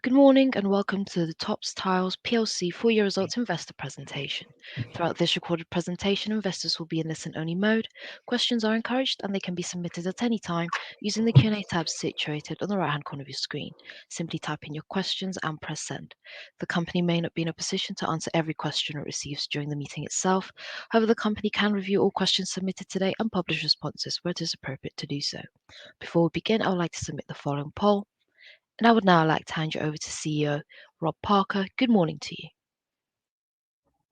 Good morning and welcome to the TOPPS Tiles PLC full-year results investor presentation. Throughout this recorded presentation, investors will be in listen-only mode. Questions are encouraged and they can be submitted at any time using the Q&A tab situated on the right-hand corner of your screen. Simply type in your questions and press send. The company may not be in a position to answer every question it receives during the meeting itself. However, the company can review all questions submitted today and publish responses where it is appropriate to do so. Before we begin, I would like to submit the following poll. And I would now like to hand you over to CEO Rob Parker. Good morning to you.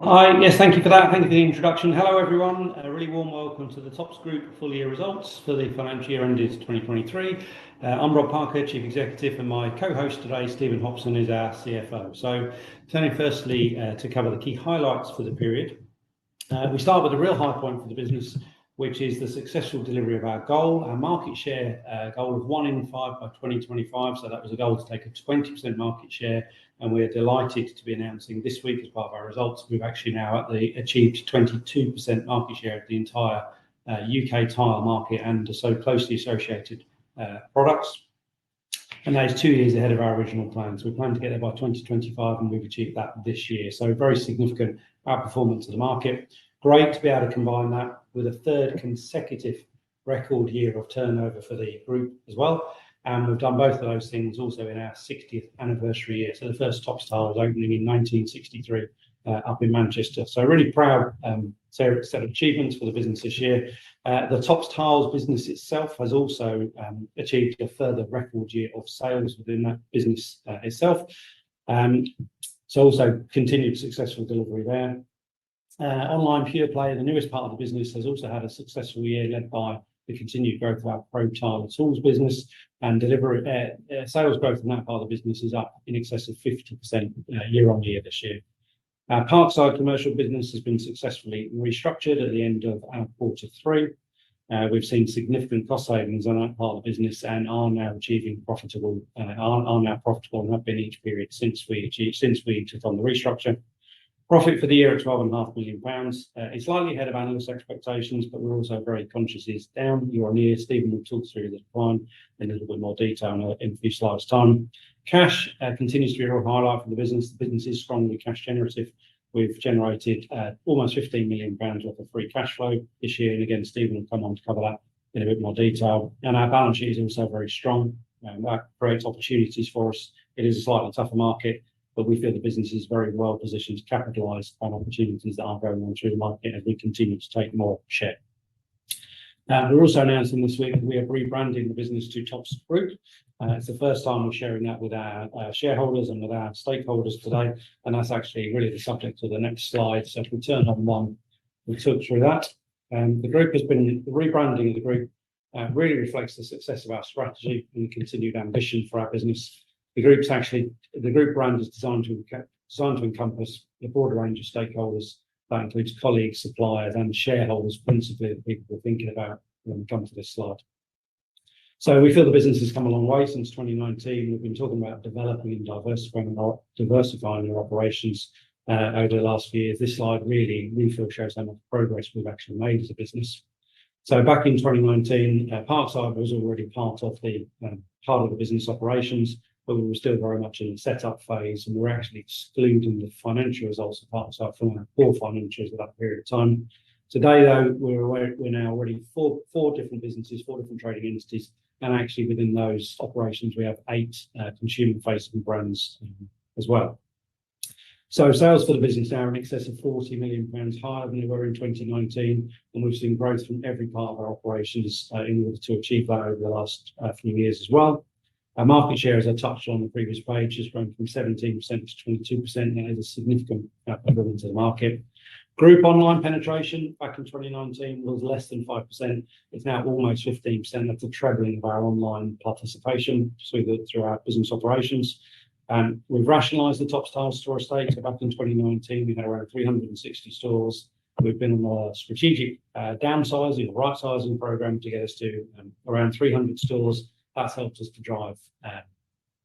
Hi, yes, thank you for that. Thank you for the introduction. Hello, everyone. A really warm welcome to the TOPPS Group full year results for the financial year ended 2023. I'm Rob Parker, Chief Executive, and my co-host today, Stephen Hopson, is our CFO. So, turning firstly to cover the key highlights for the period. We start with a real high point for the business, which is the successful delivery of our goal, our market share goal of 1 in 5 by 2025. So that was a goal to take a 20% market share, and we're delighted to be announcing this week as part of our results, we've actually now achieved 22% market share of the entire UK tile market and so closely associated products. And that is 2 years ahead of our original plans. We plan to get there by 2025, and we've achieved that this year. So very significant outperformance of the market. Great to be able to combine that with a third consecutive record year of turnover for the group as well. And we've done both of those things also in our 60th anniversary year. So the first TOPPS tile was opening in 1963 up in Manchester. So really proud set of achievements for the business this year. The TOPPS tiles business itself has also achieved a further record year of sales within that business itself. So also continued successful delivery there. Online pure play, the newest part of the business, has also had a successful year led by the continued growth of our Pro Tile Tools business, and sales growth in that part of the business is up in excess of 50% year on year this year. Our Parkside commercial business has been successfully restructured at the end of our quarter 3. We've seen significant cost savings on that part of the business and are now profitable and have been each period since we took on the restructure. Profit for the year at £12.5 million. It's slightly ahead of analyst expectations, but we're also very conscious it's down year on year. Stephen will talk through the decline in a little bit more detail in a few slides' time. Cash continues to be a real highlight for the business. The business is strongly cash generative. We've generated almost £15 million worth of free cash flow this year. And again, Stephen will come on to cover that in a bit more detail. And our balance sheet is also very strong. That creates opportunities for us. It is a slightly tougher market, but we feel the business is very well positioned to capitalise on opportunities that are going on through the market as we continue to take more share. We're also announcing this week that we are rebranding the business to TOPPS Group. It's the first time we're sharing that with our shareholders and with our stakeholders today, and that's actually really the subject of the next slide. So if we turn on one, we'll talk through that. The rebranding of the group really reflects the success of our strategy and the continued ambition for our business. The group brand is designed to encompass a broader range of stakeholders. That includes colleagues, suppliers, and shareholders, principally the people we're thinking about when we come to this slide. So we feel the business has come a long way since 2019. We've been talking about developing and diversifying our operations over the last few years. This slide really, we feel, shows how much progress we've actually made as a business. So back in 2019, Parkside was already part of the business operations, but we were still very much in the setup phase, and we're actually excluding the financial results of Parkside from our core financials at that period of time. Today, though, we're now already four different businesses, 4 different trading entities, and actually within those operations, we have 8 consumer-facing brands as well. So sales for the business now are in excess of £40 million higher than they were in 2019, and we've seen growth from every part of our operations in order to achieve that over the last few years as well. Our market share, as I touched on the previous page, has grown from 17% to 22%. That is a significant improvement to the market. Group online penetration back in 2019 was less than 5%. It's now almost 15%. That's a trebling of our online participation through our business operations. We've rationalised the TOPPS tile store estate. So back in 2019, we had around 360 stores. We've been on a strategic downsizing or right-sizing program to get us to around 300 stores. That's helped us to drive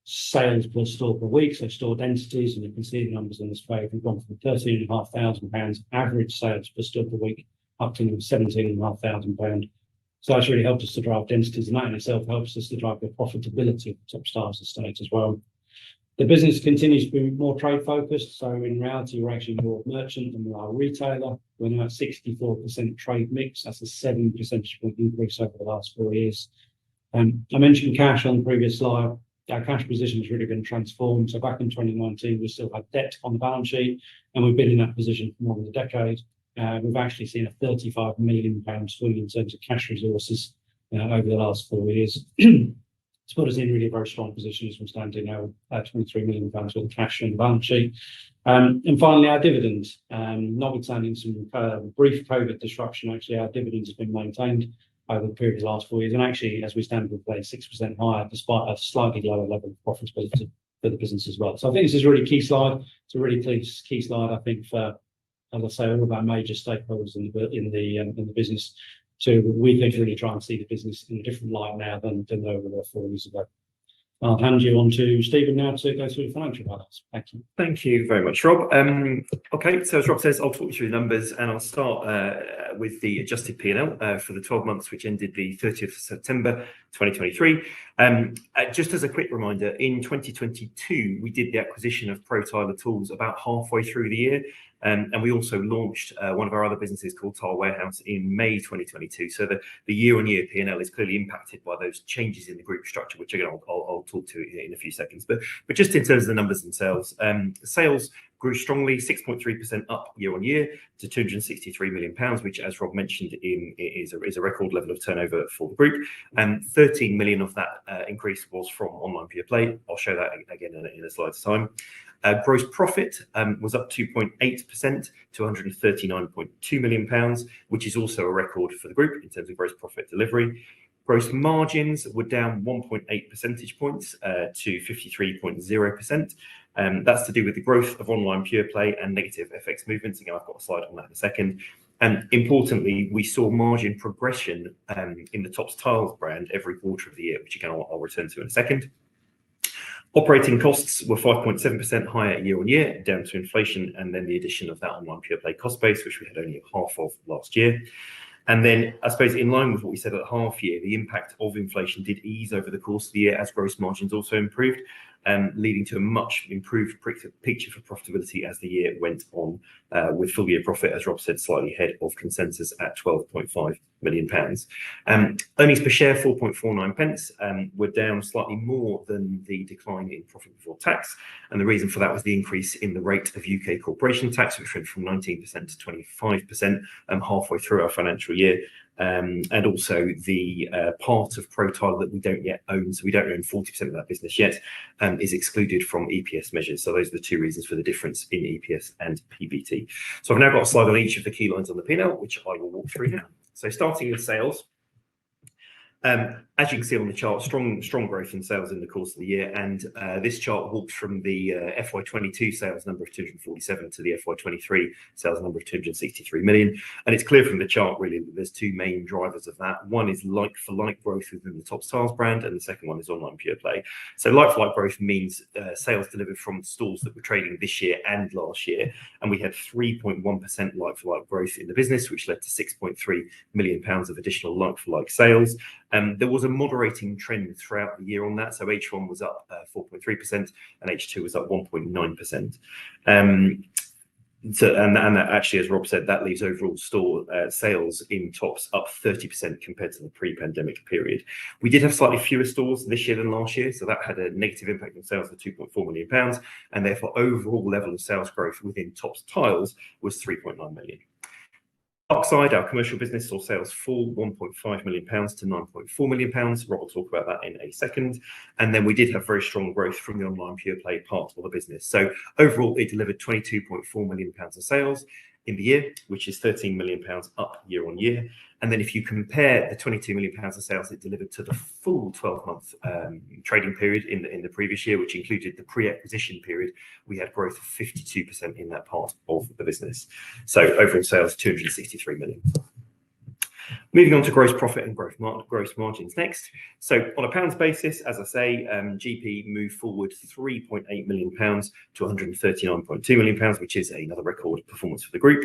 sales per store per week, so store densities, and you can see the numbers on this page. We've gone from £13,500 average sales per store per week up to £17,500. So that's really helped us to drive densities, and that in itself helps us to drive the profitability of the TOPPS tiles estate as well. The business continues to be more trade focused, so in reality we're actually more merchant than we are retailer. We're now at 64% trade mix. That's a 7 percentage point increase over the last 4 years. I mentioned cash on the previous slide. Our cash position has really been transformed. So back in 2019 we still had debt on the balance sheet, and we've been in that position for more than a decade. We've actually seen a £35 million swing in terms of cash resources over the last 4 years. It's put us in really a very strong position as we're standing now at £23 million worth of cash on the balance sheet. And finally, our dividends. Notwithstanding some brief COVID disruption, actually our dividends have been maintained over the period of the last 4 years. And actually, as we stand, we've played 6% higher despite a slightly lower level of profitability for the business as well. So I think this is a really key slide. It's a really key slide, I think, for, as I say, all of our major stakeholders in the business to, we think, really try and see the business in a different light now than they were 4 years ago. I'll hand you on to Stephen now to go through the financial highlights. Thank you. Thank you very much, Rob. Okay, so as Rob says, I'll talk you through the numbers, and I'll start with the adjusted P&L for the 12 months which ended the 30th of September 2023. Just as a quick reminder, in 2022 we did the acquisition of Pro Tiler Tools about halfway through the year. And we also launched one of our other businesses called Tile Warehouse in May 2022. So the year-on-year P&L is clearly impacted by those changes in the group structure, which again I'll talk to in a few seconds. But just in terms of the numbers themselves, sales grew strongly, 6.3% up year-on-year to £263 million, which, as Rob mentioned, is a record level of turnover for the group. And 13 million of that increase was from online pure play. I'll show that again in a slide's time. Gross profit was up 2.8% to £139.2 million, which is also a record for the group in terms of gross profit delivery. Gross margins were down 1.8 percentage points to 53.0%. That's to do with the growth of online pure play and negative FX movements. Again, I've got a slide on that in a second. And importantly, we saw margin progression in the TOPPS Tiles brand every quarter of the year, which again I'll return to in a second. Operating costs were 5.7% higher year-on-year, down to inflation and then the addition of that online pure play cost base, which we had only half of last year. And then, I suppose, in line with what we said at the half year, the impact of inflation did ease over the course of the year as gross margins also improved, leading to a much improved picture for profitability as the year went on, with full year profit, as Rob said, slightly ahead of consensus at £12.5 million. Earnings per share 4.49 pence, were down slightly more than the decline in profit before tax, and the reason for that was the increase in the rate of UK corporation tax, which went from 19% to 25% halfway through our financial year. And also the part of Pro Tiler that we don't yet own, so we don't own 40% of that business yet, is excluded from EPS measures. So those are the two reasons for the difference in EPS and PBT. So I've now got a slide on each of the key lines on the P&L, which I will walk through now. So starting with sales. As you can see on the chart, strong growth in sales in the course of the year, and this chart walks from the FY22 sales number of 247 to the FY23 sales number of 263 million. And it's clear from the chart really that there's two main drivers of that. One is like-for-like growth within the TOPPS Tiles brand, and the second one is online pure play. So like-for-like growth means sales delivered from stores that were trading this year and last year, and we had 3.1% like-for-like growth in the business, which led to £6.3 million of additional like-for-like sales. There was a moderating trend throughout the year on that. So H1 was up 4.3% and H2 was up 1.9%. And actually, as Rob said, that leaves overall store sales in TOPPS up 30% compared to the pre-pandemic period. We did have slightly fewer stores this year than last year, so that had a negative impact on sales of £2.4 million, and therefore overall level of sales growth within TOPPS Tiles was £3.9 million. Upside, our commercial business saw sales fall £1.5 million to £9.4 million. Rob will talk about that in a second. And then we did have very strong growth from the online pure play part of the business. So overall, it delivered £22.4 million of sales in the year, which is £13 million up year on year. And then if you compare the £22 million of sales it delivered to the full 12-month trading period in the previous year, which included the pre-acquisition period, we had growth of 52% in that part of the business. So overall sales, 263 million. Moving on to gross profit and gross margins next. So on a pounds basis, as I say, GP moved forward £3.8 million to £139.2 million, which is another record performance for the group.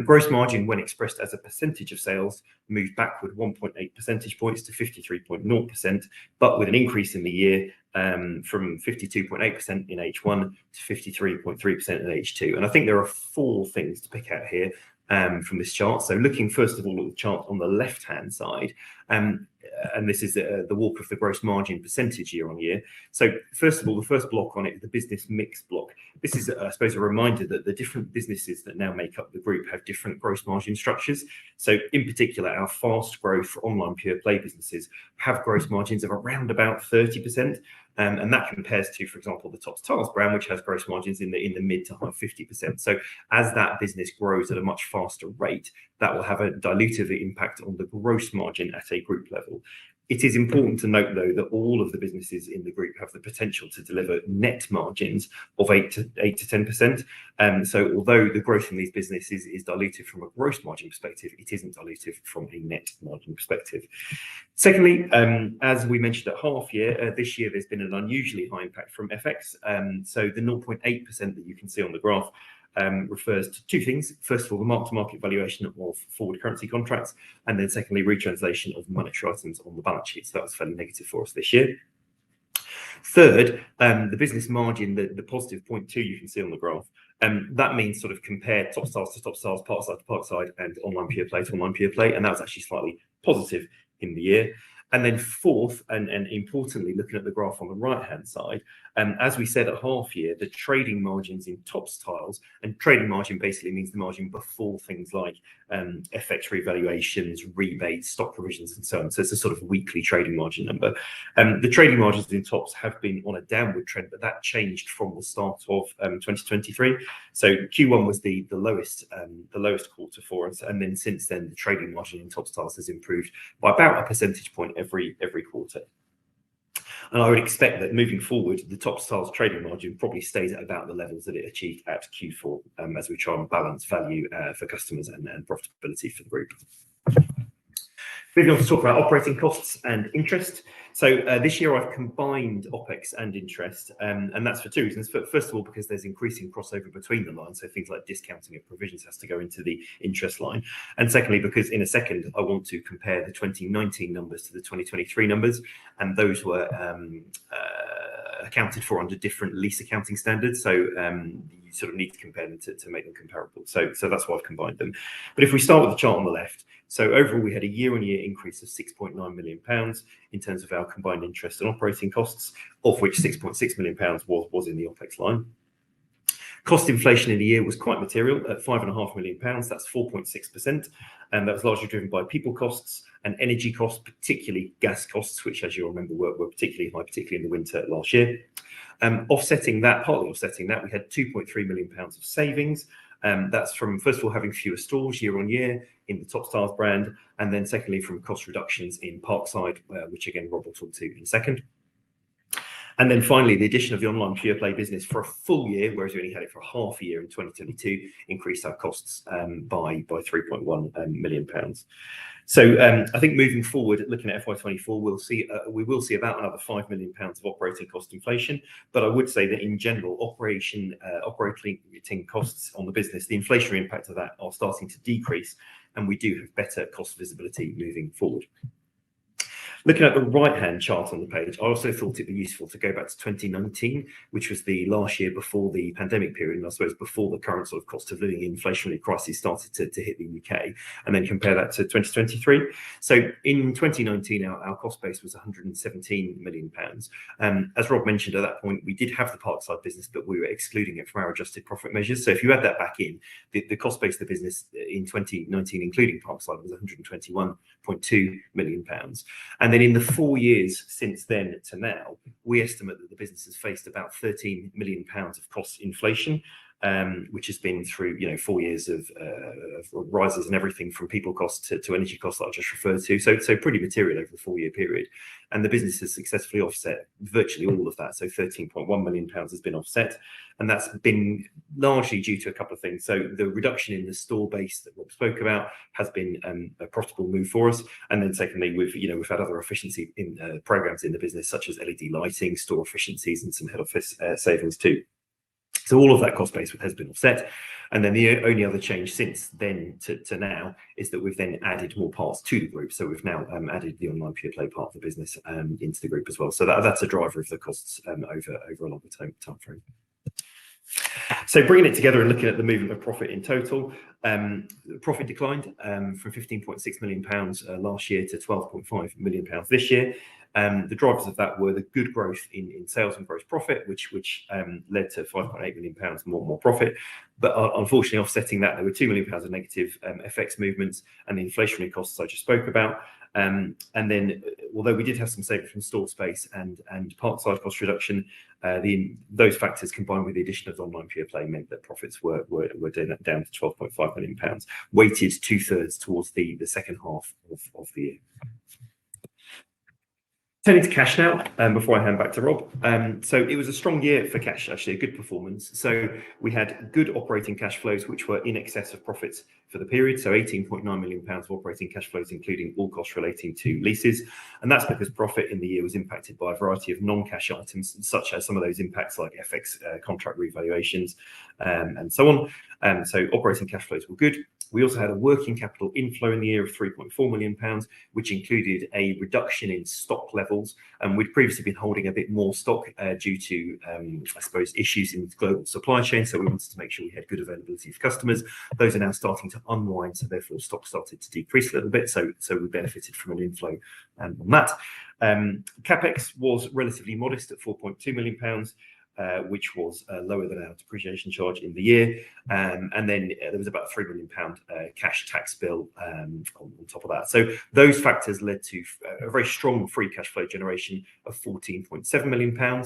Gross margin, when expressed as a percentage of sales, moved backward 1.8 percentage points to 53.0%, but with an increase in the year from 52.8% in H1 to 53.3% in H2. And I think there are 4 things to pick out here from this chart. So looking first of all at the chart on the left-hand side, and this is the walk of the gross margin percentage year on year. So first of all, the first block on it is the business mix block. This is, I suppose, a reminder that the different businesses that now make up the group have different gross margin structures. So in particular, our fast growth online pure play businesses have gross margins of around about 30%. And that compares to, for example, the TOPPS Tiles brand, which has gross margins in the mid to high 50%. So as that business grows at a much faster rate, that will have a dilutive impact on the gross margin at a group level. It is important to note, though, that all of the businesses in the group have the potential to deliver net margins of 8 to 10%. So although the growth in these businesses is dilutive from a gross margin perspective, it isn't dilutive from a net margin perspective. Secondly, as we mentioned at half year, this year there's been an unusually high impact from FX. So the 0.8% that you can see on the graph refers to 2 things. First of all, the mark-to-market valuation of forward currency contracts, and then secondly, retranslation of monetary items on the balance sheet. So that was fairly negative for us this year. Third, the business margin, the positive 0.2 you can see on the graph, that means sort of compare TOPPS Tiles to TOPPS Tiles, Parkside to Parkside, and online pure play to online pure play, and that was actually slightly positive in the year. And then fourth, and importantly, looking at the graph on the right-hand side, as we said at half year, the trading margins in TOPPS Tiles, and trading margin basically means the margin before things like FX revaluations, rebates, stock provisions, and so on. So it's a sort of weekly trading margin number. The trading margins in TOPPS have been on a downward trend, but that changed from the start of 2023. So Q1 was the lowest quarter for us, and then since then the trading margin in TOPPS Tiles has improved by about a percentage point every quarter. And I would expect that moving forward, the TOPPS Tiles trading margin probably stays at about the levels that it achieved at Q4, as we try and balance value for customers and profitability for the group. Moving on to talk about operating costs and interest. So this year I've combined OPEX and interest, and that's for 2 reasons. First of all, because there's increasing crossover between the lines, so things like discounting of provisions has to go into the interest line. And secondly, because in a second I want to compare the 2019 numbers to the 2023 numbers, and those were accounted for under different lease accounting standards. So you sort of need to compare them to make them comparable. So that's why I've combined them. But if we start with the chart on the left, so overall we had a year-on-year increase of £6.9 million in terms of our combined interest and operating costs, of which £6.6 million was in the OPEX line. Cost inflation in the year was quite material at £5.5 million. That's 4.6%, and that was largely driven by people costs and energy costs, particularly gas costs, which, as you'll remember, were particularly high, particularly in the winter last year. Partly offsetting that, we had £2.3 million of savings. That's from, first of all, having fewer stores year on year in the TOPPS Tiles brand, and then secondly from cost reductions in Parkside, which again Rob will talk to in a second. And then finally, the addition of the online pure play business for a full year, whereas we only had it for a half a year in 2022, increased our costs by £3.1 million. So I think moving forward, looking at FY24, we will see about another £5 million of operating cost inflation. But I would say that in general, operating costs on the business, the inflationary impact of that are starting to decrease, and we do have better cost visibility moving forward. Looking at the right-hand chart on the page, I also thought it'd be useful to go back to 2019, which was the last year before the pandemic period, and I suppose before the current sort of cost of living inflationary crisis started to hit the UK, and then compare that to 2023. So in 2019, our cost base was £117 million. As Rob mentioned at that point, we did have the Parkside business, but we were excluding it from our adjusted profit measures. So if you add that back in, the cost base of the business in 2019, including Parkside, was £121.2 million. And then in the 4 years since then to now, we estimate that the business has faced about £13 million of cost inflation, which has been through 4 years of rises and everything from people costs to energy costs that I just referred to. So pretty material over the 4-year period. And the business has successfully offset virtually all of that. So £13.1 million has been offset. And that's been largely due to a couple of things. So the reduction in the store base that Rob spoke about has been a profitable move for us. And then secondly, we've had other efficiency in programs in the business, such as LED lighting, store efficiencies, and some head office savings too. So all of that cost base has been offset. And then the only other change since then to now is that we've then added more parts to the group. So we've now added the online pure play part of the business into the group as well. So that's a driver of the costs over a longer time frame. So bringing it together and looking at the movement of profit in total, profit declined from £15.6 million last year to £12.5 million this year. The drivers of that were the good growth in sales and gross profit, which led to £5.8 million more profit. But unfortunately, offsetting that, there were £2 million of negative FX movements and the inflationary costs I just spoke about. And then, although we did have some savings from store space and part side cost reduction, those factors combined with the addition of online pure play meant that profits were down to £12.5 million, weighted 2/3 towards the second half of the year. Turning to cash now, before I hand back to Rob. So it was a strong year for cash, actually, a good performance. So we had good operating cash flows, which were in excess of profits for the period. So £18.9 million of operating cash flows, including all costs relating to leases. And that's because profit in the year was impacted by a variety of non-cash items, such as some of those impacts like FX contract revaluations and so on. So operating cash flows were good. We also had a working capital inflow in the year of £3.4 million, which included a reduction in stock levels. And we'd previously been holding a bit more stock due to, I suppose, issues in the global supply chain. So we wanted to make sure we had good availability for customers. Those are now starting to unwind, so therefore stock started to decrease a little bit. So we benefited from an inflow on that. CapEx was relatively modest at £4.2 million. Which was lower than our depreciation charge in the year. And then there was about £3 million cash tax bill on top of that. So those factors led to a very strong free cash flow generation of £14.7 million.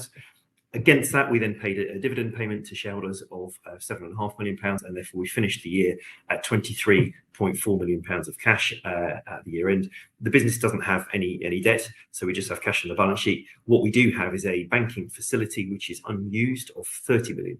Against that, we then paid a dividend payment to shareholders of £7.5 million, and therefore we finished the year at £23.4 million of cash at the year end. The business doesn't have any debt, so we just have cash on the balance sheet. What we do have is a banking facility which is unused of £30 million.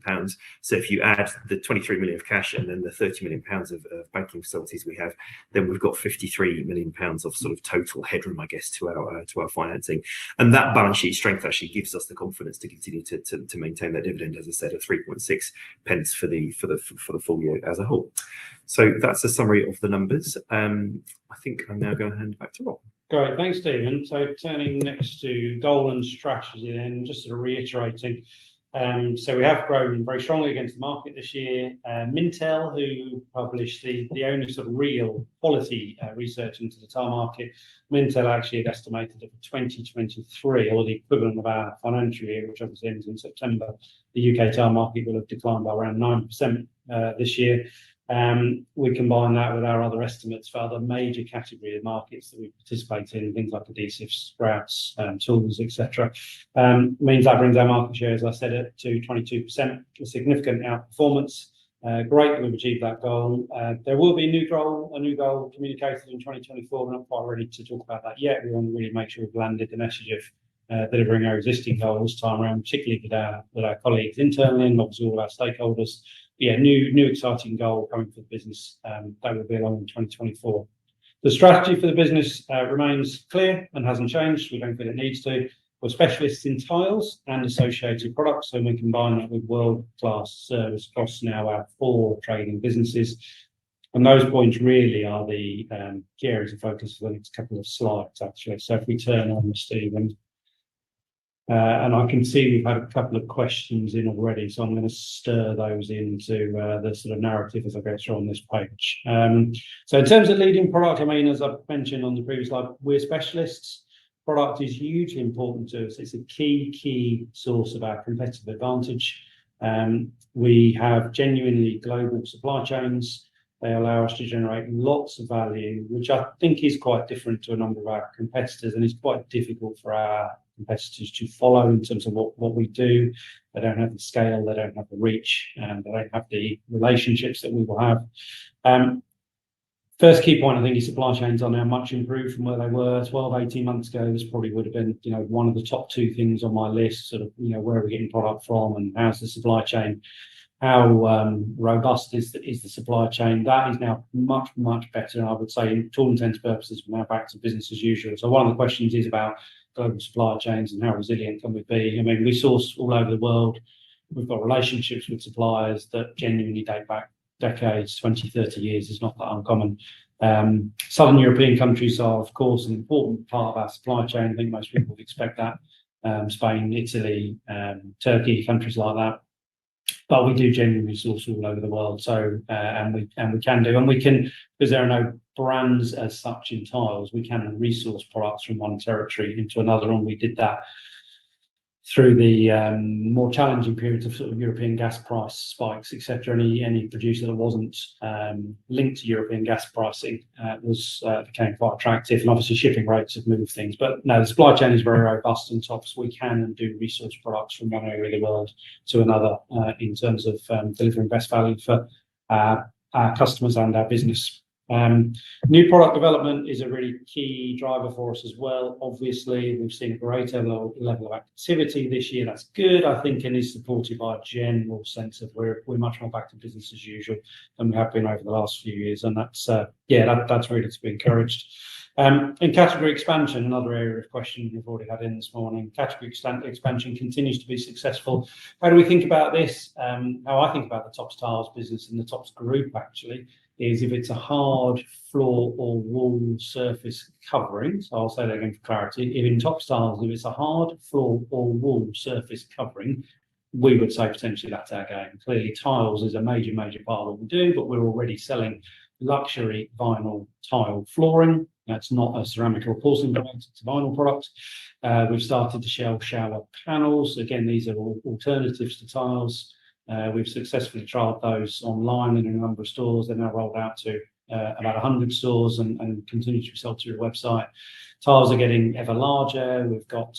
So if you add the 23 million of cash and then the £30 million of banking facilities we have, then we've got £53 million of sort of total headroom, I guess, to our financing. And that balance sheet strength actually gives us the confidence to continue to maintain that dividend, as I said, at 3.6 pence for the full year as a whole. So that's a summary of the numbers. I think I'm now going to hand back to Rob. Great, thanks, Stephen. So turning next to goal and strategy, then just sort of reiterating. So we have grown very strongly against the market this year. Mintel, who published the only sort of real quality research into the tile market, Mintel actually had estimated that for 2023, or the equivalent of our financial year, which obviously ends in September, the UK tile market will have declined by around 9% this year. We combine that with our other estimates for other major category of markets that we participate in, things like adhesives, sprouts, tools, etc. Means that brings our market share, as I said, up to 22%, a significant outperformance. Great that we've achieved that goal. There will be a new goal communicated in 2024. We're not quite ready to talk about that yet. We want to really make sure we've landed the message of delivering our existing goals this time around, particularly with our colleagues internally and obviously all our stakeholders. Yeah, new exciting goal coming for the business that will be along in 2024. The strategy for the business remains clear and hasn't changed. We don't feel it needs to. We're specialists in tiles and associated products, so we combine that with world-class service across now our 4 trading businesses. And those points really are the key areas of focus for the next couple of slides, actually. So if we turn on Stephen. And I can see we've had a couple of questions in already, so I'm going to stir those into the sort of narrative as I go through on this page. So in terms of leading product, I mean, as I've mentioned on the previous slide, we're specialists. Product is hugely important to us. It's a key source of our competitive advantage. We have genuinely global supply chains. They allow us to generate lots of value, which I think is quite different to a number of our competitors, and it's quite difficult for our competitors to follow in terms of what we do. They don't have the scale, they don't have the reach, and they don't have the relationships that we will have. First key point, I think, is supply chains are now much improved from where they were 12, 18 months ago. This probably would have been, one of the top 2 things on my list, sort of, where are we getting product from and how's the supply chain? How robust is the supply chain? That is now much better. And I would say, to all intents and purposes, we're now back to business as usual. So one of the questions is about global supply chains and how resilient can we be? I mean, we source all over the world. We've got relationships with suppliers that genuinely date back decades, 20, 30 years is not that uncommon. Southern European countries are, of course, an important part of our supply chain. I think most people would expect that. Spain, Italy, Turkey, countries like that. But we do genuinely source all over the world. So, and we can do, and we can, because there are no brands as such in tiles, we can resource products from one territory into another, and we did that through the more challenging periods of sort of European gas price spikes, etc. Any producer that wasn't linked to European gas pricing became quite attractive, and obviously shipping rates have moved things. But no, the supply chain is very robust, and TOPPS we can and do resource products from one area of the world to another in terms of delivering best value for our customers and our business. New product development is a really key driver for us as well. Obviously, we've seen a greater level of activity this year. That's good, I think, and is supported by a general sense of we're much more back to business as usual than we have been over the last few years, and that's that's really to be encouraged. And category expansion, another area of question we've already had in this morning. Category expansion continues to be successful. How do we think about this? How I think about the TOPPS Tiles business and the TOPPS group actually is if it's a hard floor or wall surface covering, so I'll say that again for clarity, if in TOPPS Tiles, if it's a hard floor or wall surface covering, we would say potentially that's our game. Clearly tiles is a major part of what we do, but we're already selling luxury vinyl tile flooring. That's not a ceramic or porcelain product, it's a vinyl product. We've started to sell shower panels. Again, these are all alternatives to tiles. We've successfully trialled those online in a number of stores. They're now rolled out to about 100 stores and continue to be sold through the website. Tiles are getting ever larger. We've got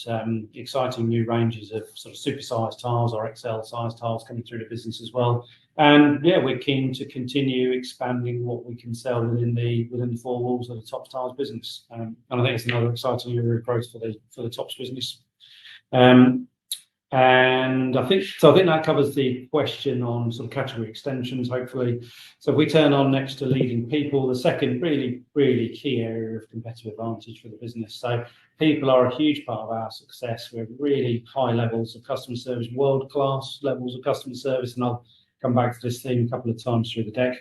exciting new ranges of sort of super-sized tiles or XL size tiles coming through the business as well. And yeah, we're keen to continue expanding what we can sell within the four walls of the TOPPS Tiles business. And I think it's another exciting area of growth for the TOPPS business. And I think that covers the question on sort of category extensions, hopefully. So if we turn on next to leading people, the second really key area of competitive advantage for the business. So people are a huge part of our success. We have really high levels of customer service, world-class levels of customer service, and I'll come back to this theme a couple of times through the deck.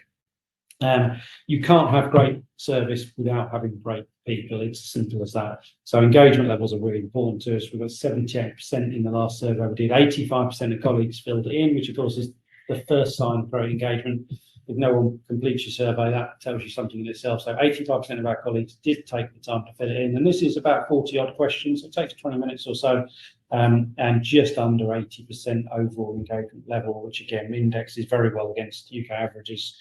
You can't have great service without having great people. It's as simple as that. So engagement levels are really important to us. We've got 78% in the last survey we did. 85% of colleagues filled it in, which of course is the first sign of great engagement. If no one completes your survey, that tells you something in itself. So 85% of our colleagues did take the time to fill it in, and this is about 40 odd questions. It takes 20 minutes or so, and just under 80% overall engagement level, which again indexes very well against UK averages.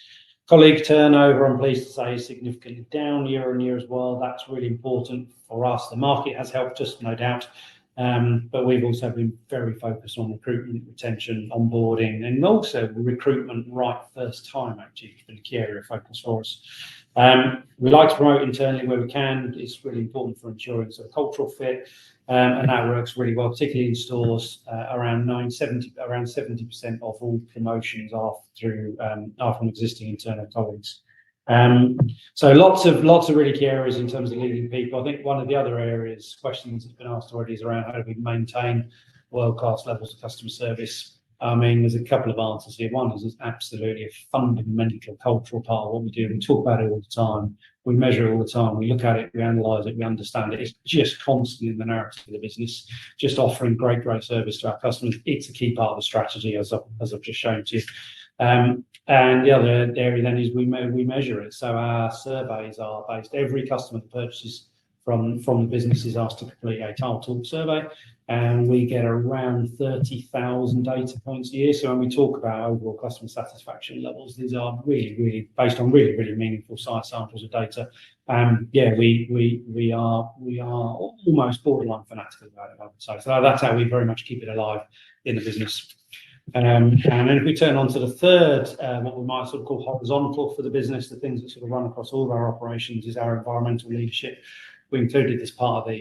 Colleague turnover, I'm pleased to say, is significantly down year on year as well. That's really important for us. The market has helped us, no doubt, but we've also been very focused on recruitment, retention, onboarding, and also recruitment right first time, actually. It's been a key area of focus for us. We like to promote internally where we can. It's really important for ensuring sort of cultural fit, and that works really well, particularly in stores. Around 70% of all promotions are from existing internal colleagues. So lots of really key areas in terms of leading people. I think one of the other questions that's been asked already is around how do we maintain world-class levels of customer service. I mean, there's a couple of answers here. One is it's absolutely a fundamental cultural part of what we do. We talk about it all the time. We measure it all the time. We look at it, we analyse it, we understand it. It's just constantly in the narrative of the business, just offering great service to our customers. It's a key part of the strategy, as I've just shown to you. And the other area then is we measure it. So our surveys are based. Every customer that purchases from the business is asked to complete a Tile Talk survey, and we get around 30,000 data points a year. So when we talk about overall customer satisfaction levels, these are really based on really meaningful size samples of data. Yeah, we are almost borderline fanatical about it, I would say. So that's how we very much keep it alive in the business. And then if we turn on to the third, what we might sort of call horizontal for the business, the things that sort of run across all of our operations, is our environmental leadership. We included this part of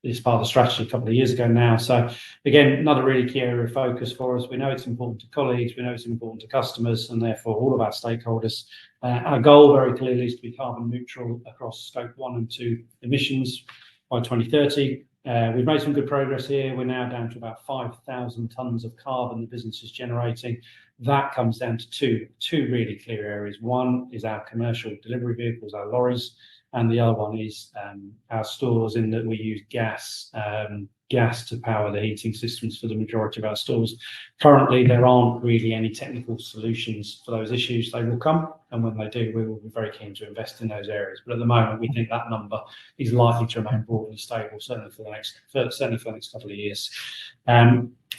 the strategy a couple of years ago now. So again, another really key area of focus for us. We know it's important to colleagues, we know it's important to customers, and therefore all of our stakeholders. Our goal very clearly is to be carbon neutral across scope 1 and 2 emissions by 2030. We've made some good progress here. We're now down to about 5,000 tonnes of carbon the business is generating. That comes down to two really clear areas. One is our commercial delivery vehicles, our lorries, and the other one is our stores, in that we use gas to power the heating systems for the majority of our stores. Currently, there aren't really any technical solutions for those issues. They will come, and when they do, we will be very keen to invest in those areas. But at the moment, we think that number is likely to remain broadly stable, certainly for the next couple of years.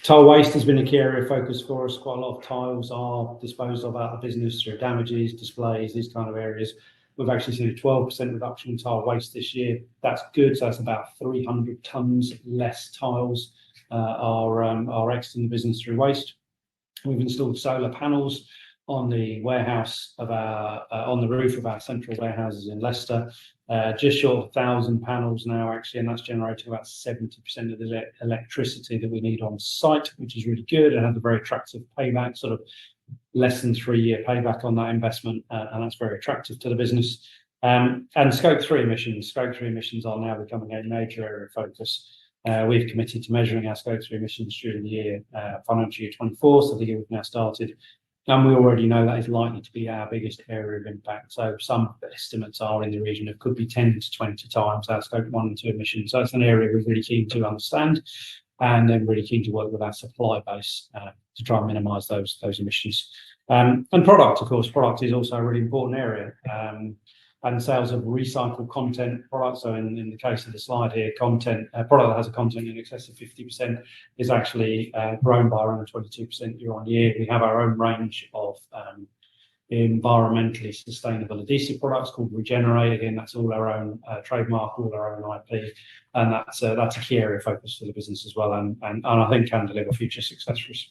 Tile waste has been a key area of focus for us. Quite a lot of tiles are disposed of out of the business through damages, displays, these kind of areas. We've actually seen a 12% reduction in tile waste this year. That's good. So that's about 300 tonnes less tiles are exiting the business through waste. We've installed solar panels on the warehouse of on the roof of our central warehouses in Leicester. Just short of 1,000 panels now, actually, and that's generating about 70% of the electricity that we need on site, which is really good and has a very attractive payback, sort of less than 3-year payback on that investment, and that's very attractive to the business. And Scope 3 emissions. Scope 3 emissions are now becoming a major area of focus. We've committed to measuring our Scope 3 emissions during the year, financial year 24, so the year we've now started. And we already know that is likely to be our biggest area of impact. So some estimates are in the region of could be 10 to 20 times our Scope 1 and 2 emissions. So it's an area we're really keen to understand, and then really keen to work with our supply base to try and minimise those emissions. And product, of course, product is also a really important area. And sales of recycled content products. So in the case of the slide here, product that has a content in excess of 50% is actually grown by around 22% year on year. We have our own range of environmentally sustainable adhesive products called Regenerate. Again, that's all our own trademark, all our own IP, and that's a key area of focus for the business as well, and I think can deliver future success for us.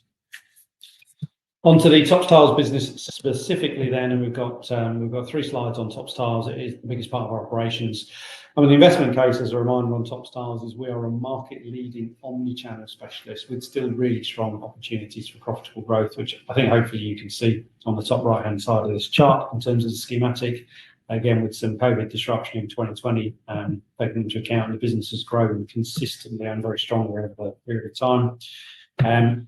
Onto the TOPPS Tiles business specifically then, and we've got 3 slides on TOPPS Tiles. It is the biggest part of our operations. I mean, the investment case, as a reminder on TOPPS Tiles, is we are a market-leading omni-channel specialist with still really strong opportunities for profitable growth, which I think hopefully you can see on the top right-hand side of this chart in terms of the schematic. Again, with some COVID disruption in 2020 taken into account, the business has grown consistently and very strongly over the period of time.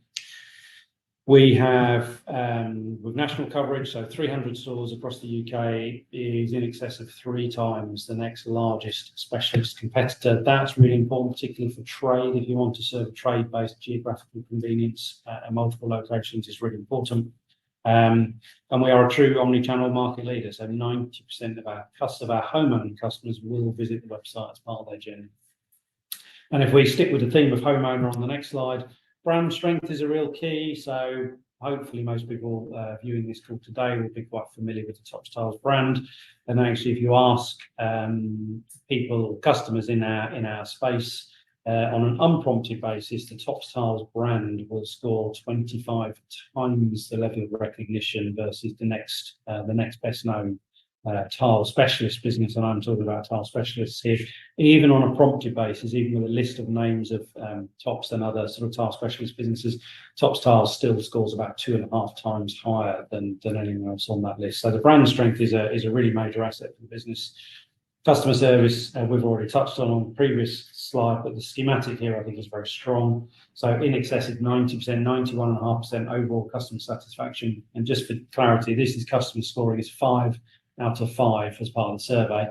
We have with national coverage, so 300 stores across the UK, is in excess of 3 times the next largest specialist competitor. That's really important, particularly for trade. If you want to serve a trade-based geographical convenience at multiple locations, is really important. And we are a true omni-channel market leader. So 90% of our homeowner customers will visit the website as part of their journey. And if we stick with the theme of homeowner on the next slide, brand strength is a real key. So hopefully most people viewing this call today will be quite familiar with the TOPPS Tiles brand. And actually, if you ask customers in our space on an unprompted basis, the TOPPS Tiles brand will score 25 times the level of recognition versus the next best known tile specialist business, and I'm talking about tile specialists here. Even on a prompted basis, even with a list of names of TOPPS and other sort of tile specialist businesses, TOPPS Tiles still scores about 2.5 times higher than anyone else on that list. So the brand strength is a really major asset for the business. Customer service, we've already touched on the previous slide, but the schematic here I think is very strong. So in excess of 90%, 91.5% overall customer satisfaction. And just for clarity, this is customer scoring is 5 out of 5 as part of the survey.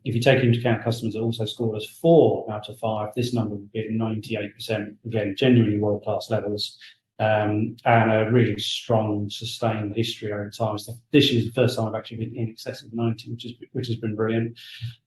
If you take into account customers that also scored us 4 out of 5, this number would be at 98%. Again, genuinely world-class levels, and a really strong, sustained history over time. So this is the first time I've actually been in excess of 90, which has been brilliant.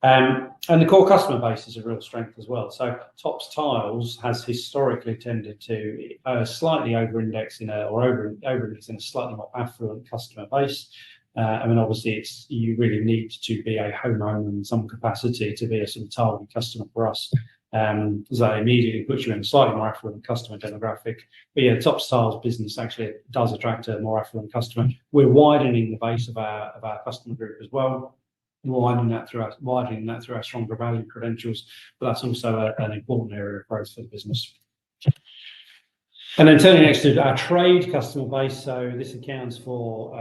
And the core customer base is a real strength as well. So TOPPS Tiles has historically tended to slightly over-index over-index in a slightly more affluent customer base. I mean, obviously, you really need to be a homeowner in some capacity to be a sort of target customer for us. So that immediately puts you in a slightly more affluent customer demographic. But yeah, TOPPS Tiles business actually does attract a more affluent customer. We're widening the base of our customer group as well. Widening that through our stronger value credentials, but that's also an important area of growth for the business. And then turning next to our trade customer base, so this accounts for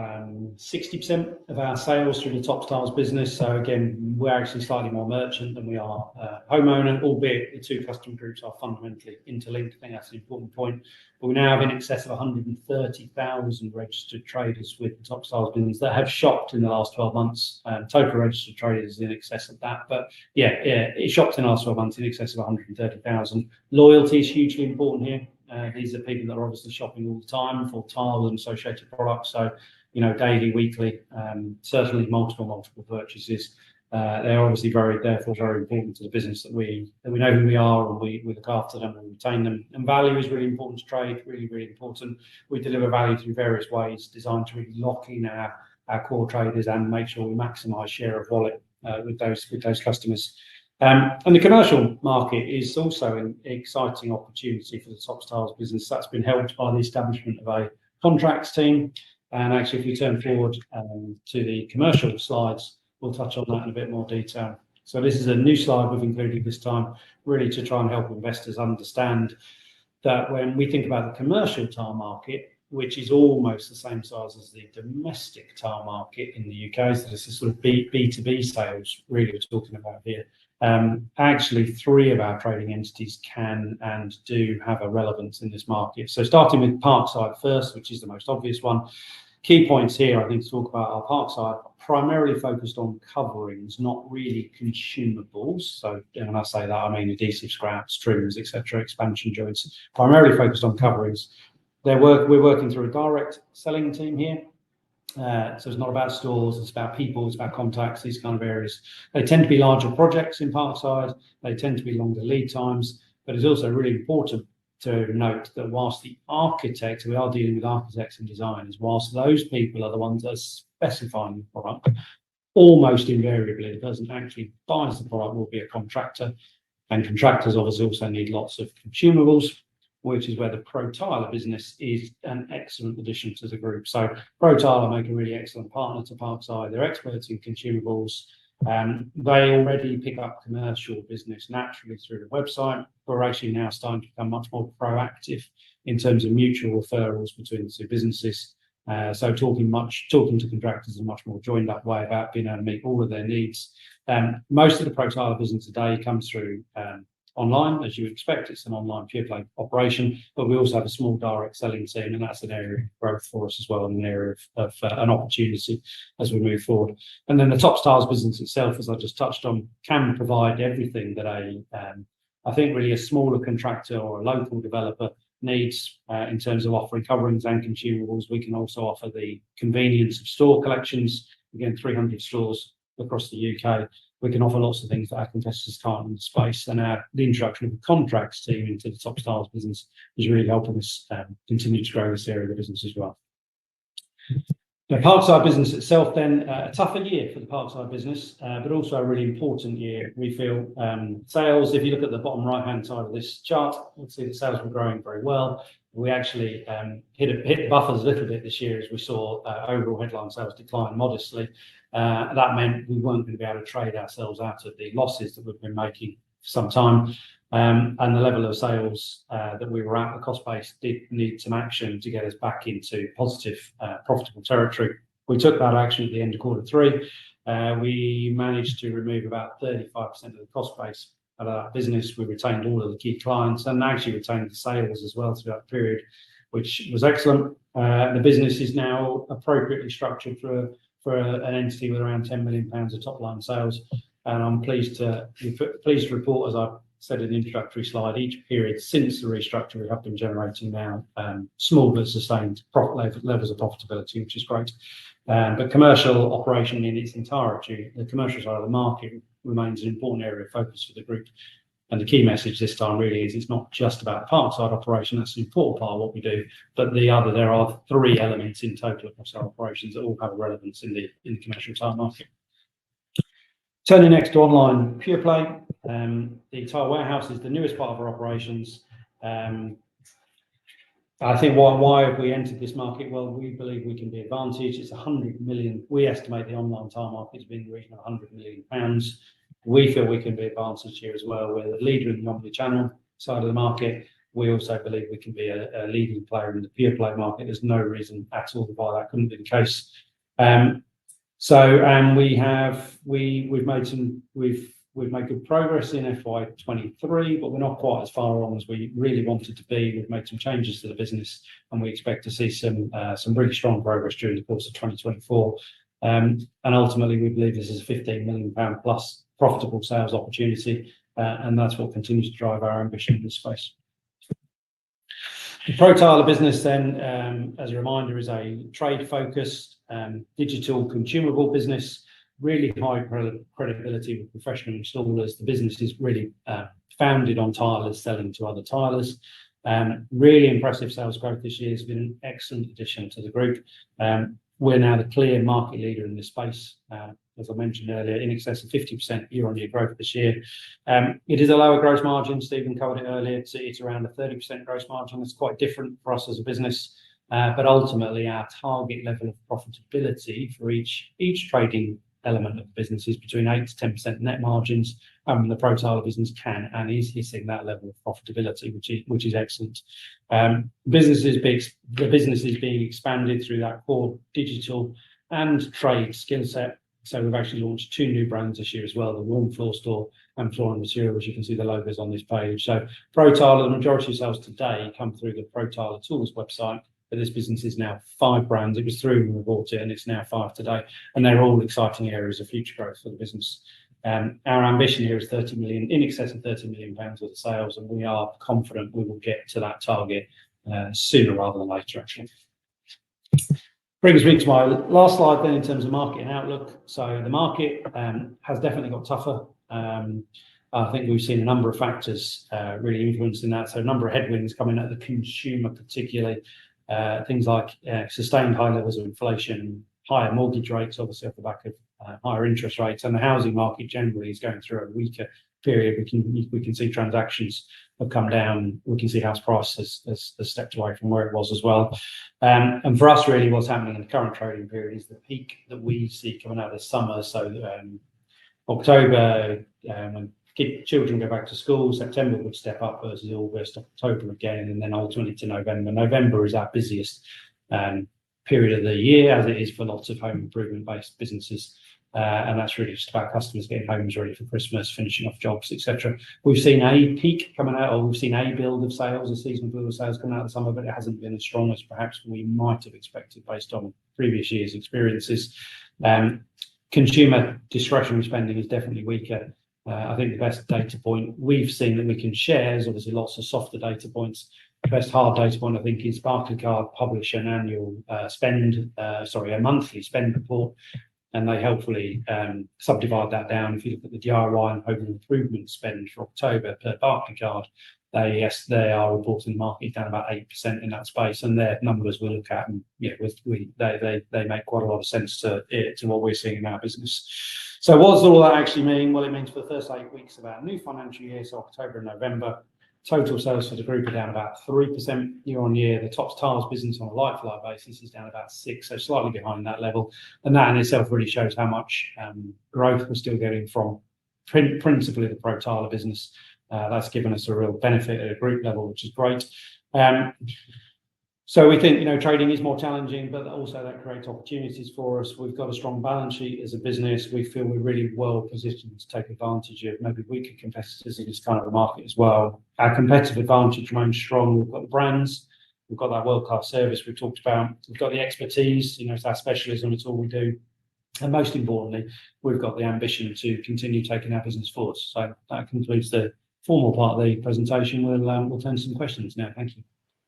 60% of our sales through the TOPPS Tiles business. So again, we're actually slightly more merchant than we are homeowner, albeit the two customer groups are fundamentally interlinked. I think that's an important point. But we now have in excess of 130,000 registered traders with the TOPPS Tiles business that have shopped in the last 12 months. Total registered traders is in excess of that, but it shopped in the last 12 months in excess of 130,000. Loyalty is hugely important here. These are people that are obviously shopping all the time for tile and associated products. So, daily, weekly, certainly multiple purchases. They're obviously therefore very important to the business that we know who we are, and we look after them and retain them. And value is really important to trade, really important. We deliver value through various ways designed to really lock in our core traders and make sure we maximise share of wallet with those customers. And the commercial market is also an exciting opportunity for the TOPPS Tiles business. That's been helped by the establishment of a contracts team. And actually, if we turn forward to the commercial slides, we'll touch on that in a bit more detail. So this is a new slide we've included this time, really to try and help investors understand that when we think about the commercial tile market, which is almost the same size as the domestic tile market in the UK, so this is sort of B2B sales, really we're talking about here. Actually, 3 of our trading entities can and do have a relevance in this market. So starting with Parkside first, which is the most obvious one. Key points here, I think, to talk about are Parkside primarily focused on coverings, not really consumables. So when I say that, I mean adhesive scraps, trims, etc., expansion joints, primarily focused on coverings. We're working through a direct selling team here. So it's not about stores, it's about people, it's about contacts, these kind of areas. They tend to be larger projects in Parkside, they tend to be longer lead times, but it's also really important to note that whilst the architects, we are dealing with architects and designers, whilst those people are the ones that are specifying the product, almost invariably the person who actually buys the product will be a contractor, and contractors obviously also need lots of consumables, which is where the Pro Tiler business is an excellent addition to the group. So Pro Tiler make a really excellent partner to Parkside. They're experts in consumables. They already pick up commercial business naturally through the website. We're actually now starting to become much more proactive in terms of mutual referrals between the two businesses. So talking to contractors in a much more joined up way about being able to meet all of their needs. Most of the Pro Tiler business today comes through online, as you would expect. It's an online pure play operation, but we also have a small direct selling team, and that's an area of growth for us as well, and an area of an opportunity as we move forward. And then the TOPPS Tiles business itself, as I just touched on, can provide everything that I think really a smaller contractor or a local developer needs in terms of offering coverings and consumables. We can also offer the convenience of store collections, again 300 stores across the UK. We can offer lots of things that our competitors can't in the space, and the introduction of the contracts team into the TOPPS Tiles business is really helping us continue to grow this area of the business as well. The Parkside business itself then, a tougher year for the Parkside business, but also a really important year, we feel. Sales, if you look at the bottom right-hand side of this chart, you'll see that sales were growing very well. We actually hit the buffers a little bit this year as we saw overall headline sales decline modestly. That meant we weren't going to be able to trade ourselves out of the losses that we've been making for some time. And the level of sales that we were at, the cost base did need some action to get us back into positive, profitable territory. We took that action at the end of Q3. We managed to remove about 35% of the cost base out of that business. We retained all of the key clients and actually retained the sales as well through that period, which was excellent. The business is now appropriately structured for an entity with around £10 million of top line sales. And I'm pleased to report, as I said in the introductory slide, each period since the restructure, we have been generating now small but sustained levels of profitability, which is great. But commercial operation in its entirety, the commercial side of the market remains an important area of focus for the group. And the key message this time really is it's not just about the Parkside operation, that's an important part of what we do, but there are 3 elements in total across our operations that all have a relevance in the commercial tile market. Turning next to online pure play, the tile warehouse is the newest part of our operations. I think why have we entered this market? Well, we believe we can be advantaged. It's 100 million. We estimate the online tile market to be in the region of £100 million. We feel we can be advantaged here as well. We're the leader in the omni-channel side of the market. we also believe we can be a leading player in the pure play market. There's no reason at all why that couldn't be the case. We've made good progress in FY23, but we're not quite as far on as we really wanted to be. We've made some changes to the business, and we expect to see some really strong progress during the course of 2024. And ultimately, we believe this is a £15 million plus profitable sales opportunity, and that's what continues to drive our ambition in this space. The ProTiler business then, as a reminder, is a trade-focused digital consumable business, really high credibility with professional installers. The business is really founded on tilers selling to other tilers. Really impressive sales growth this year. Has been an excellent addition to the group. We're now the clear market leader in this space. As I mentioned earlier, in excess of 50% year-on-year growth this year. It is a lower gross margin. Stephen covered it earlier. It's around a 30% gross margin. It's quite different for us as a business. But ultimately, our target level of profitability for each trading element of the business is between 8 to 10% net margins. The ProTiler business can and is hitting that level of profitability, which is excellent. The business is being expanded through that core digital and trade skill set. So we've actually launched 2 new brands this year as well, the Warm Floor Store and Flooring Materials. You can see the logos on this page. So ProTiler, the majority of sales today come through the ProTiler Tools website. But this business is now 5 brands. It was 3 when we bought it, and it's now 5 today. And they're all exciting areas of future growth for the business. Our ambition here is 30 million, in excess of 30 million pounds worth of sales, and we are confident we will get to that target sooner rather than later, actually. Brings me to my last slide then in terms of market and outlook. So the market has definitely got tougher. I think we've seen a number of factors really influencing that. So a number of headwinds coming at the consumer particularly. Things like sustained high levels of inflation, higher mortgage rates, obviously off the back of higher interest rates, and the housing market generally is going through a weaker period. We can see transactions have come down. We can see house prices has stepped away from where it was as well. And for us, really, what's happening in the current trading period is the peak that we see coming out of the summer. So October, when children go back to school, September would step up versus August, October again, and then ultimately to November. November is our busiest period of the year, as it is for lots of home improvement-based businesses. And that's really just about customers getting homes ready for Christmas, finishing off jobs, etc. We've seen a peak coming out, or we've seen a build of sales, a seasonal build of sales coming out of the summer, but it hasn't been as strong as perhaps we might have expected based on previous years' experiences. Consumer discretionary spending is definitely weaker. I think the best data point we've seen that we can share is obviously lots of softer data points. The best hard data point, I think, is Barclaycard publish an annual a monthly spend report, and they helpfully subdivide that down. If you look at the DIY and home improvement spend for October per Barclaycard, they are reporting the market down about 8% in that space, and their numbers we'll look at, and they make quite a lot of sense to what we're seeing in our business. So what does all that actually mean? Well, it means for the first 8 weeks of our new financial year, so October and November, total sales for the group are down about 3% year on year. The TOPPS Tiles business on a like-for-like basis is down about 6%, so slightly behind that level. And that in itself really shows how much growth we're still getting from principally the ProTiler business. That's given us a real benefit at a group level, which is great. So we think, trading is more challenging, but also that creates opportunities for us. We've got a strong balance sheet as a business. We feel we're really well positioned to take advantage of maybe weaker competitors in this kind of a market as well. Our competitive advantage remains strong. We've got the brands. We've got that world-class service we've talked about. We've got the expertise. It's our specialism. It's all we do. And most importantly, we've got the ambition to continue taking our business forward. So that concludes the formal part of the presentation. We'll turn to some questions now. Thank you.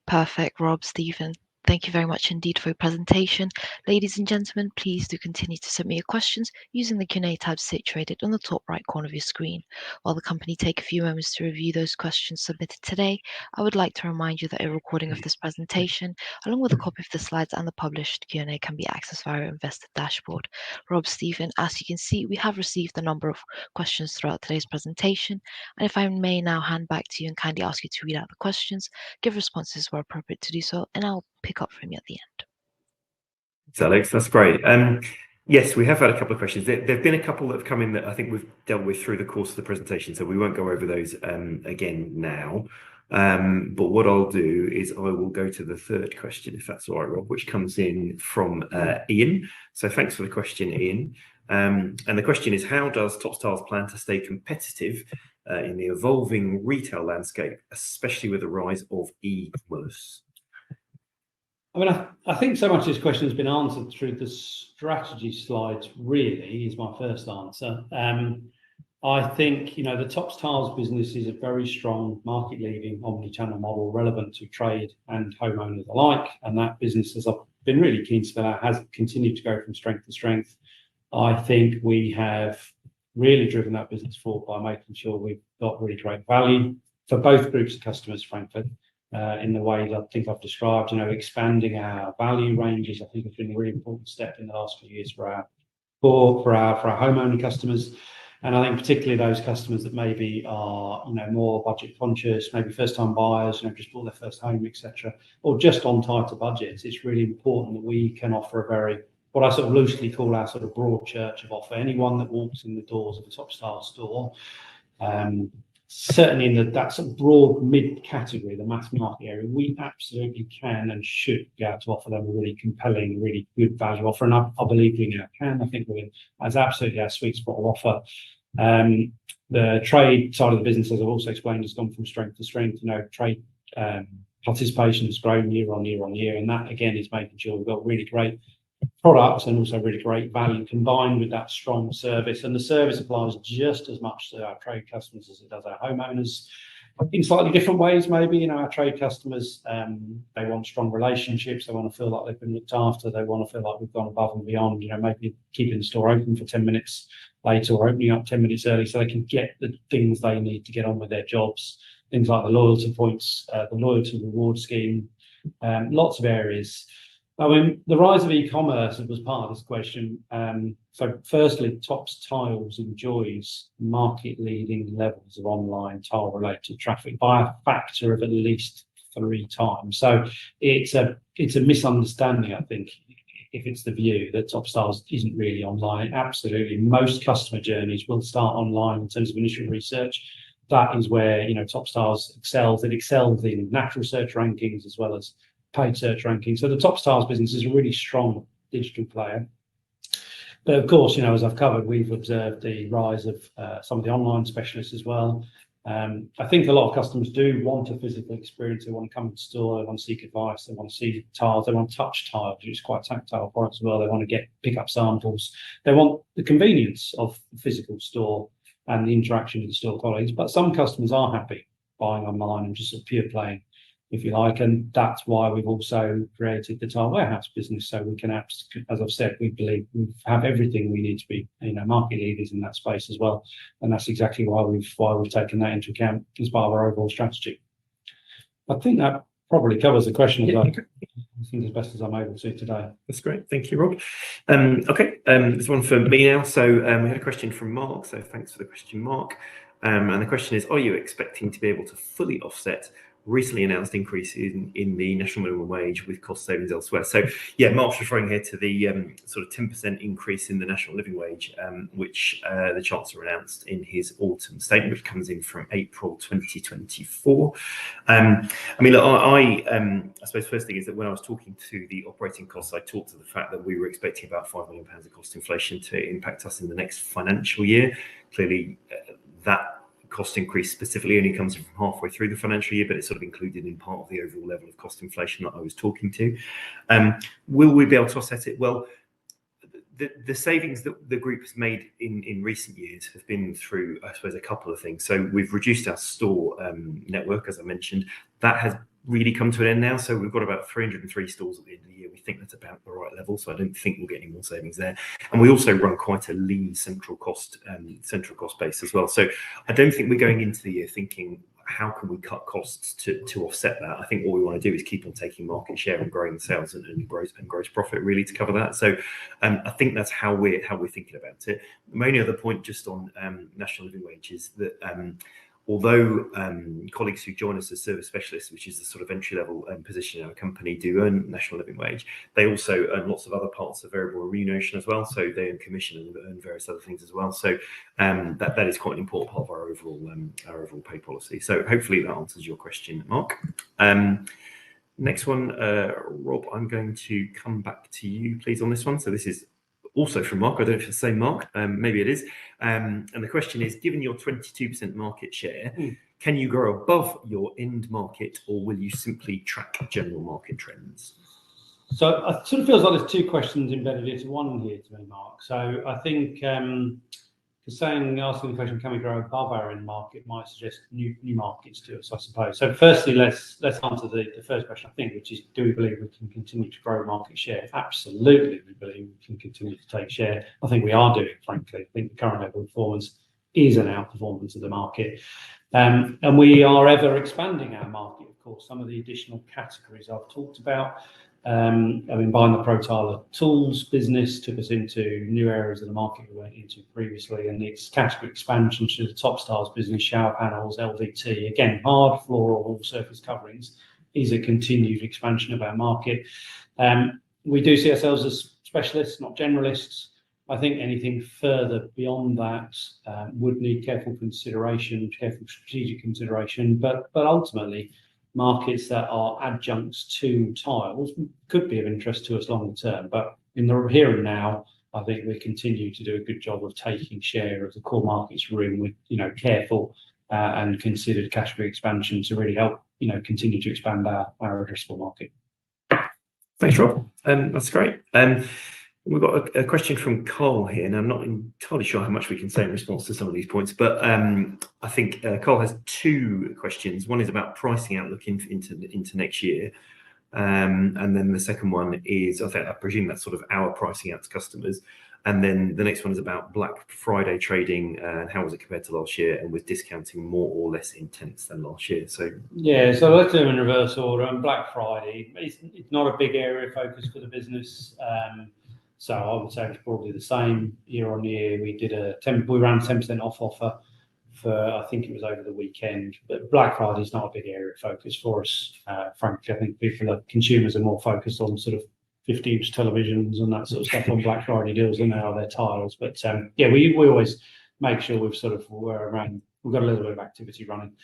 Perfect, Rob, Stephen. Thank you very much indeed for your presentation. Ladies and gentlemen, please do continue to submit your questions using the Q&A tab situated on the top right corner of your screen. While the company take a few moments to review those questions submitted today, I would like to remind you that a recording of this presentation, along with a copy of the slides and the published Q&A, can be accessed via our investor dashboard. Rob, Stephen, as you can see, we have received a number of questions throughout today's presentation. And if I may now hand back to you and kindly ask you to read out the questions, give responses where appropriate to do so, and I'll pick up from you at the end. Thanks, Alex. That's great. Yes, we have had a couple of questions. There have been a couple that have come in that I think we've dealt with through the course of the presentation, so we won't go over those again now. But what I'll do is I will go to the third question, if that's all right, Rob, which comes in from Ian. So thanks for the question, Ian. And the question is, how does TOPPS Tiles plan to stay competitive in the evolving retail landscape, especially with the rise of e-commerce? I mean, I think so much of this question has been answered through the strategy slides, really, is my first answer. I think, the TOPPS Tiles business is a very strong market-leading omni-channel model relevant to trade and homeowners alike. And that business, as I've been really keen to spell out, has continued to go from strength to strength. I think we have really driven that business forward by making sure we've got really great value for both groups of customers, frankly. In the ways I think I've described, expanding our value ranges, I think has been a really important step in the last few years for our homeowner customers. And I think particularly those customers that maybe are, more budget conscious, maybe first-time buyers, just bought their first home, etc., or just on tighter budgets. It's really important that we can offer what I sort of loosely call our sort of broad church of offer. Anyone that walks in the doors of a TOPPS Tiles store, certainly in that sort of broad mid-category, the mass market area, we absolutely can and should be able to offer them a really compelling, really good value offer. And I believe we now can. I think that's absolutely our sweet spot of offer. The trade side of the business, as I've also explained, has gone from strength to strength. Trade participation has grown year on year on year. And that, again, is making sure we've got really great products and also really great value combined with that strong service. And the service applies just as much to our trade customers as it does our homeowners, in slightly different ways. Maybe, our trade customers, they want strong relationships. They want to feel like they've been looked after. They want to feel like we've gone above and beyond, maybe keeping the store open for 10 minutes later or opening up 10 minutes early so they can get the things they need to get on with their jobs. Things like the loyalty points, the loyalty reward scheme, lots of areas. I mean, the rise of e-commerce was part of this question. So firstly, TOPPS Tiles enjoys market-leading levels of online tile-related traffic by a factor of at least 3 times. So it's a misunderstanding, I think, if it's the view that TOPPS Tiles isn't really online. Absolutely, most customer journeys will start online in terms of initial research. That is where TOPPS Tiles excels. It excels in natural search rankings as well as paid search rankings. So the TOPPS Tiles business is a really strong digital player. But of course, as I've covered, we've observed the rise of some of the online specialists as well. I think a lot of customers do want a physical experience. They want to come to the store, they want to seek advice, they want to see tiles, they want to touch tiles, which is quite tactile for us as well. They want to pick up samples. They want the convenience of the physical store and the interaction with the store colleagues. But some customers are happy buying online and just sort of pure playing, if you like, and that's why we've also created the Tile Warehouse business, so we can, as I've said, we believe we have everything we need to be, market leaders in that space as well, and that's exactly why we've taken that into account as part of our overall strategy. I think that probably covers the question. Yeah, I think as best as I'm able to today. That's great, thank you, Rob. Okay, there's one for me now. So we had a question from Mark. So thanks for the question, Mark. And the question is, are you expecting to be able to fully offset recently announced increase in the national minimum wage with cost savings elsewhere? So yeah, Mark's referring here to the sort of 10% increase in the national living wage, which the Chancellor announced in his autumn statement, which comes in from April 2024. I mean, look, I suppose first thing is that when I was talking to the operating costs, I talked to the fact that we were expecting about £5 million of cost inflation to impact us in the next financial year. Clearly, that cost increase specifically only comes from halfway through the financial year, but it's sort of included in part of the overall level of cost inflation that I was talking to. Will we be able to offset it? Well, the savings that the group has made in recent years have been through, I suppose, a couple of things. So we've reduced our store network, as I mentioned. That has really come to an end now. So we've got about 303 stores at the end of the year. We think that's about the right level. So I don't think we'll get any more savings there. And we also run quite a lean central cost base as well. So I don't think we're going into the year thinking, how can we cut costs to offset that? I think what we want to do is keep on taking market share and growing sales and gross profit really to cover that. So I think that's how we're thinking about it. My only other point just on national living wage is that although colleagues who join us as service specialists, which is the sort of entry-level position in our company, do earn national living wage, they also earn lots of other parts of variable remuneration as well. So they earn commission and earn various other things as well. So that is quite an important part of our overall pay policy. So hopefully that answers your question, Mark. Next one, Rob, I'm going to come back to you, please, on this one. So this is also from Mark. I don't know if it's the same Mark, maybe it is. And the question is, given your 22% market share, can you grow above your end market, or will you simply track general market trends? So it sort of feels like there's two questions embedded into one here to me, Mark. So I think asking the question, can we grow above our end market, might suggest new markets to us, I suppose. So firstly, let's answer the first question, I think, which is, do we believe we can continue to grow market share? Absolutely, we believe we can continue to take share. I think we are doing, frankly. I think the current level of performance is an outperformance of the market. And we are ever expanding our market, of course. Some of the additional categories I've talked about. I mean, buying the ProTiler tools business took us into new areas of the market we went into previously, and its category expansion to the TOPPS tiles business, shower panels, LVT, again, hard floor or surface coverings, is a continued expansion of our market. We do see ourselves as specialists, not generalists. I think anything further beyond that would need careful consideration, careful strategic consideration, but ultimately, markets that are adjuncts to tiles could be of interest to us longer term. But in the here and now, I think we continue to do a good job of taking share of the core markets we're in with, careful and considered category expansion to really help, continue to expand our addressable market. Thanks, Rob. That's great. We've got a question from Carl here, and I'm not entirely sure how much we can say in response to some of these points, but I think Carl has two questions. One is about pricing outlook into next year, and then the second one is, I presume that's sort of our pricing out to customers, and then the next one is about Black Friday trading and how was it compared to last year, and was discounting more or less intense than last year? So so let's do them in reverse order. And Black Friday, it's not a big area of focus for the business. So I would say it's probably the same year on year. We ran a 10% off offer for, I think it was over the weekend. But Black Friday is not a big area of focus for us. Frankly, I think consumers are more focused on sort of 50-inch televisions and that sort of stuff on Black Friday deals than they are their tiles. But we always make sure we've got a little bit of activity running.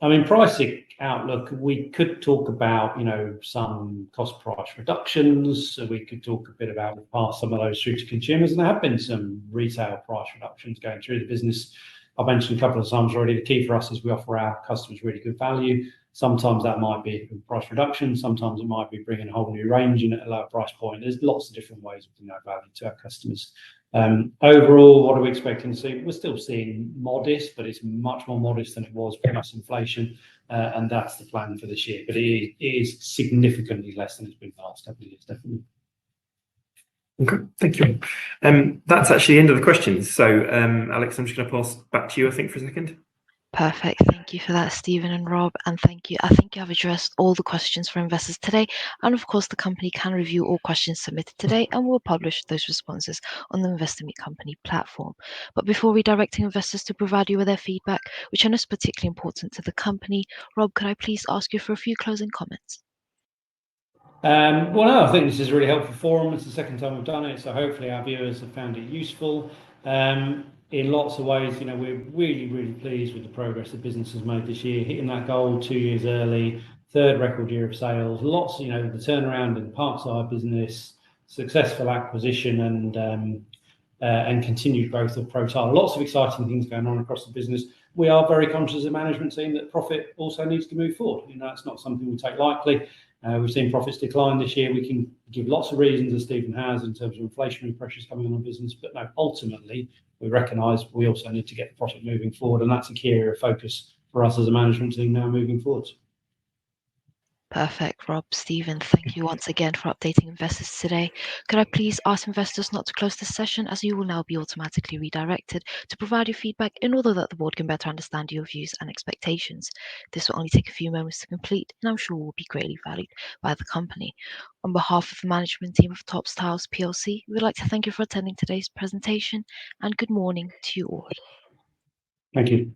I mean, pricing outlook, we could talk about, some cost price reductions. So we could talk a bit about pass some of those through to consumers, and there have been some retail price reductions going through the business. I've mentioned a couple of times already, the key for us is we offer our customers really good value. Sometimes that might be a price reduction. Sometimes it might be bringing a whole new range in at a lower price point. There's lots of different ways of bringing that value to our customers. Overall, what are we expecting to see? We're still seeing modest, but it's much more modest than it was pre-mass inflation, and that's the plan for this year. But it is significantly less than it's been the last couple of years, definitely. Okay, thank you. That's actually the end of the questions. So, Alex, I'm just going to pass back to you, I think, for a second. Perfect. Thank you for that, Stephen and Rob. And thank you. I think you have addressed all the questions for investors today. And of course, the company can review all questions submitted today and will publish those responses on the Investor Meet Company platform. But before redirecting investors to provide you with their feedback, which I know is particularly important to the company, Rob, could I please ask you for a few closing comments? No, I think this is a really helpful forum. It's the second time we've done it, so hopefully our viewers have found it useful. In lots of ways, we're really, really pleased with the progress the business has made this year, hitting that goal 2 years early, third record year of sales, lots, the turnaround in the Parkside business, successful acquisition and continued growth of ProTiler. Lots of exciting things going on across the business. We are very conscious as a management team that profit also needs to move forward. It's not something we take lightly. We've seen profits decline this year. We can give lots of reasons, as Stephen has, in terms of inflationary pressures coming on the business. But no, ultimately, we recognise we also need to get the profit moving forward. And that's a key area of focus for us as a management team now moving forward. Perfect, Rob, Stephen, thank you once again for updating investors today. Could I please ask investors not to close this session, as you will now be automatically redirected to provide your feedback in order that the board can better understand your views and expectations. This will only take a few moments to complete, and I'm sure will be greatly valued by the company. On behalf of the management team of TOPPS Tiles PLC, we would like to thank you for attending today's presentation, and good morning to you all. Thank you.